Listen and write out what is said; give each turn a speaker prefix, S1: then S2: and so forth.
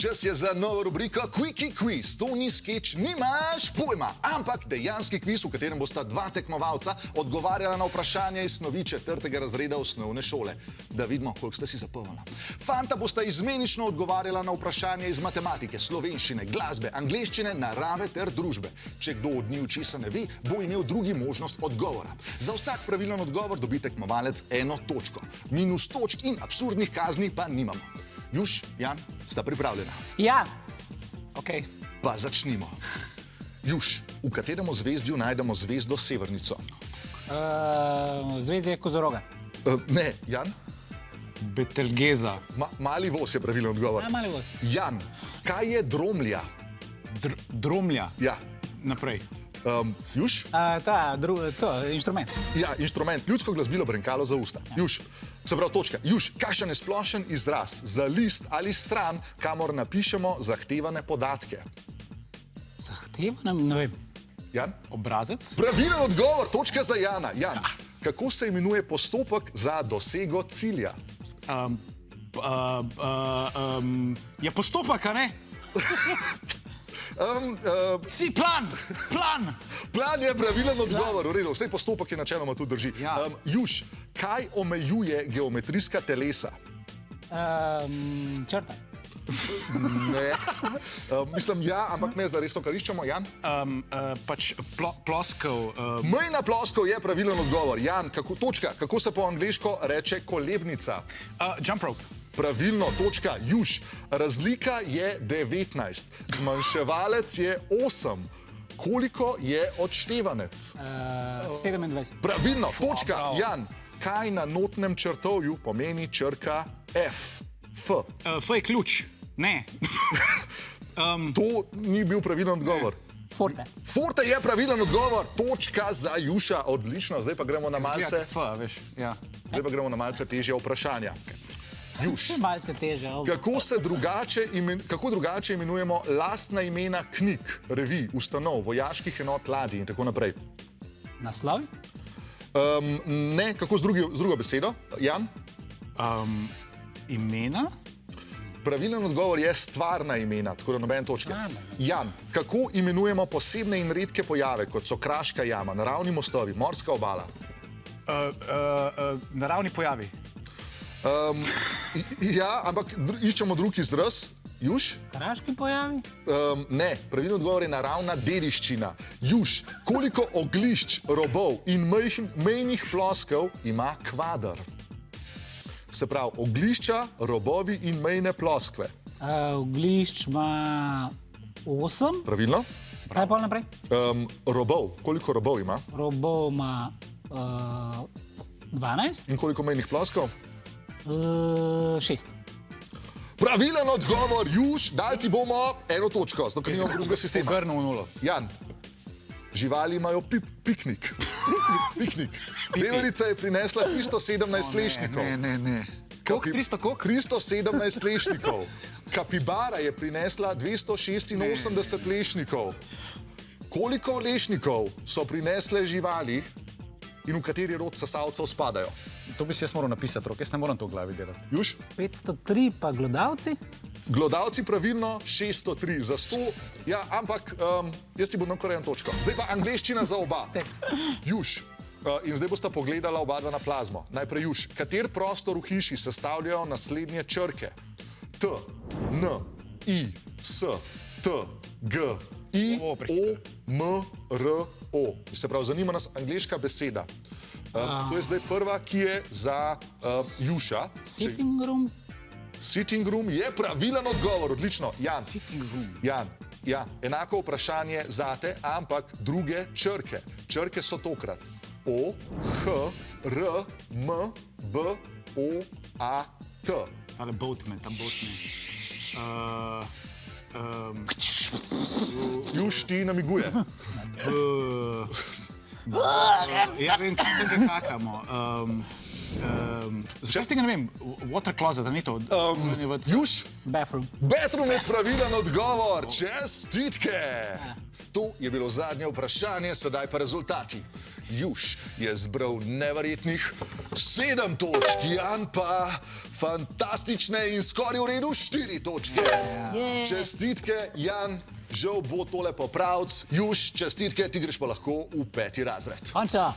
S1: Čas je za novo rubriko Quickie Quiz. To ni skeč, nimaš pojma, ampak dejanski kviz, v katerem bosta dva tekmovalca odgovarjala na vprašanja iz snovi 4. razreda osnovne šole. Da vidimo, koliko ste si zapomnili. Fanta bosta izmenično odgovarjala na vprašanja iz matematike, slovenščine, glasbe, angleščine, narave ter družbe. Če kdo od njiju česa ne ve, bo imel drugi možnost odgovora. Za vsak pravilen odgovor dobi tekmovalec 1 točko. Minus točk in absurdnih kazni pa nimamo. Juš, Jan, sta pripravljena?
S2: Ja. Ok.
S1: Pa začnimo. Juš, v katerem zvezdju najdemo zvezdo Severnico?
S2: Zvezdje Kozoroga.
S1: Ne, Jan?
S3: Betelgeza.
S1: Mali voz je pravilen odgovor.
S2: Mali voz.
S1: Jan, kaj je dromlja?
S3: Dromlja.
S1: Ja.
S3: Naprej.
S1: Juš?
S2: Inštrument.
S1: Ja, inštrument. Ljudsko glasbilo brenkalo za usta. Juš, se pravi točka. Juš, kakšen je splošen izraz za list ali stran, kamor napišemo zahtevane podatke?
S2: Zahtevane, ne vem.
S1: Jan?
S3: Obrazec.
S1: Pravilen odgovor, točka za Jana. Jan, kako se imenuje postopek za dosego cilja?
S3: Je postopek, a ne? Plan!
S1: Plan je pravilen odgovor, v redu, vsej postopek je načeloma tudi drži.
S3: Ja.
S1: Juš, kaj omejuje geometrijska telesa?
S2: Črta.
S1: Ne. Mislim, ja, ampak ne zares to, kar iščemo. Jan?
S3: Ploskev.
S1: Mejna ploskev je pravilen odgovor. Jan, kako se po angleško reče kolebnica?
S3: Jump rope.
S1: Pravilno, točka. Juš, razlika je 19, zmanjševalec je 8. Koliko je odštevanec?
S2: 27.
S1: Pravilno, točka.
S3: Prav.
S1: Jan, kaj na notnem črtovju pomeni črka F? F.
S3: F je ključ. Ne.
S1: To ni bil pravilen odgovor.
S2: Forte.
S1: Forte je pravilen odgovor, točka za Juša, odlično. Zdaj pa gremo na malce,
S3: F, veš. Ja.
S1: zdaj pa gremo na malce težje vprašanja. Juš,
S2: Malce teže.
S1: kako drugače imenujemo lastna imena knjig, revij, ustanov, vojaških enot, ladij in tako naprej?
S2: Naslovi?
S1: Ne, kako z drugo besedo? Jan?
S3: Imena?
S1: Pravilen odgovor je stvarna imena, tako da noben točke.
S2: Stvarna.
S1: Jan, kako imenujemo posebne in redke pojave, kot so kraška jama, naravni mostovi, morska obala?
S3: Naravni pojavi.
S1: Ja, ampak iščemo drug izraz. Juš?
S2: Kraški pojavi?
S1: Ne, pravilno odgovor je naravna dediščina. Juš, koliko oglišč, robov in mejnih ploskev ima kvadr? Se pravi, oglišča, robovi in mejne ploskve.
S2: Oglišč ima 8.
S1: Pravilno?
S2: Kaj pa naprej?
S1: Robov, koliko robov ima?
S2: Robov ima 12.
S1: In koliko mejnih ploskov?
S2: 6.
S1: Pravilen odgovor, Juš, dal ti bomo 1 točko, zato ker nimamo drugega sistema.
S3: Pogrnil v nulo.
S1: Jan, živali imajo piknik. Veverica je prinesla 317 lešnikov.
S3: Ne. Koliko? 300 koliko?
S1: 317 lešnikov. Kapibara je prinesla 286 lešnikov. Koliko lešnikov so prinesle živali in v kateri rod sesalcev spadajo?
S3: To bi si jaz moral napisati, rok. Jaz ne moram to v glavi delati.
S1: Juš?
S2: 503 pa glodavci.
S1: Glodavci pravilno 603 za 100. Ja, ampak jaz ti bom nakar 1 točko. Zdaj pa angleščina za oba. Juš, in zdaj bosta pogledala oba dva na plazmo. Najprej Juš, kater prostor v hiši sestavljajo naslednje črke? T, N, I, S, T, G, I, O, M, R, O. Se pravi, zanima nas angleška beseda. To je zdaj prva, ki je za Juša.
S2: Sitting room.
S1: Sitting room je pravilen odgovor, odlično. Jan,
S3: Sitting room.
S1: Jan, ja, enako vprašanje zate, ampak druge črke. Črke so tokrat O, H, R, M, B, O, A, T.
S3: Ale boatman, tam boatman.
S1: Juš ti namiguje.
S3: Ja, vem, kaj kakamo. Zakaj ste ga, ne vem, water closet, a ni to?
S1: Juš,
S2: Bathroom.
S1: bathroom je pravilen odgovor. Čestitke! To je bilo zadnje vprašanje, sedaj pa rezultati. Juž je zbral neverjetnih 7 točk, Jan pa fantastične in skoraj v redu 4 točke. Čestitke, Jan, žal bo tole popravc. Juž, čestitke, ti greš pa lahko v 5. razred.
S2: Konča.